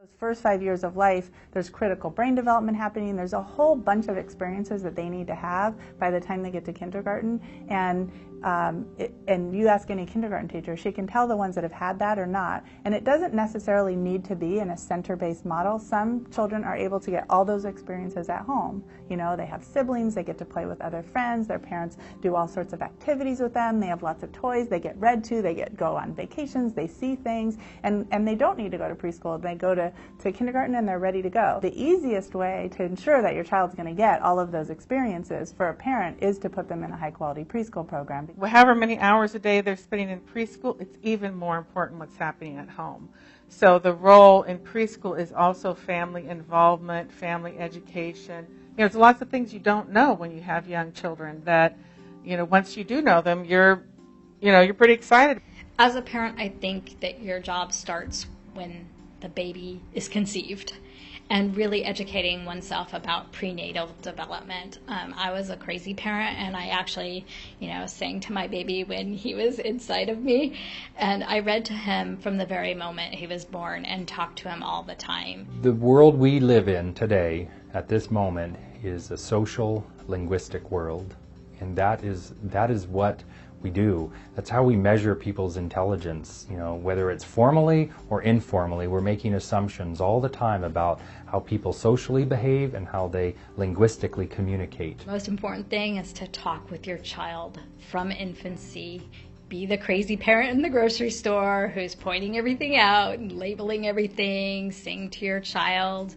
Those first 5 years of life, there's critical brain development happening. There's a whole bunch of experiences that they need to have by the time they get to kindergarten. And you ask any kindergarten teacher, she can tell the ones that have had that or not. And it doesn't necessarily need to be in a center-based model. Some children are able to get all those experiences at home. You know, they have siblings, they get to play with other friends, their parents do all sorts of activities with them, they have lots of toys, they get read to, they go on vacations, they see things, and they don't need to go to preschool. They go to kindergarten and they're ready to go. The easiest way to ensure that your child's going to get all of those experiences for a parent is to put them in a high-quality preschool program. However many hours a day they're spending in preschool, it's even more important what's happening at home. So the role in preschool is also family involvement, family education. You know, there's lots of things you don't know when you have young children that, you know, once you do know them, you're pretty excited. As a parent, I think that your job starts when the baby is conceived, and really educating oneself about prenatal development. I was a crazy parent, and I actually, sang to my baby when he was inside of me, and I read to him from the very moment he was born and talked to him all the time. The world we live in today, at this moment, is a social, linguistic world, and that is what we do. That's how we measure people's intelligence. You know, whether it's formally or informally, we're making assumptions all the time about how people socially behave and how they linguistically communicate. The most important thing is to talk with your child from infancy. Be the crazy parent in the grocery store who's pointing everything out and labeling everything. Sing to your child.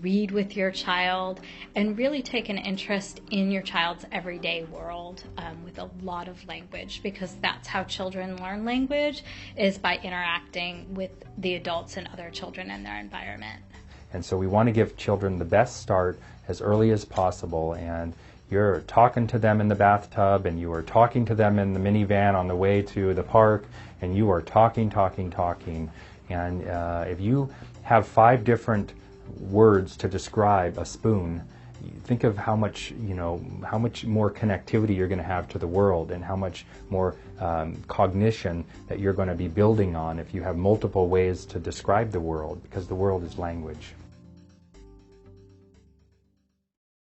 Read with your child, and really take an interest in your child's everyday world with a lot of language, because that's how children learn language, is by interacting with the adults and other children in their environment. And so we want to give children the best start as early as possible, and you're talking to them in the bathtub, and you are talking to them in the minivan on the way to the park, and you are talking. And if you have 5 different words to describe a spoon, think of how much more connectivity you're going to have to the world, and how much more cognition that you're going to be building on if you have multiple ways to describe the world, because the world is language.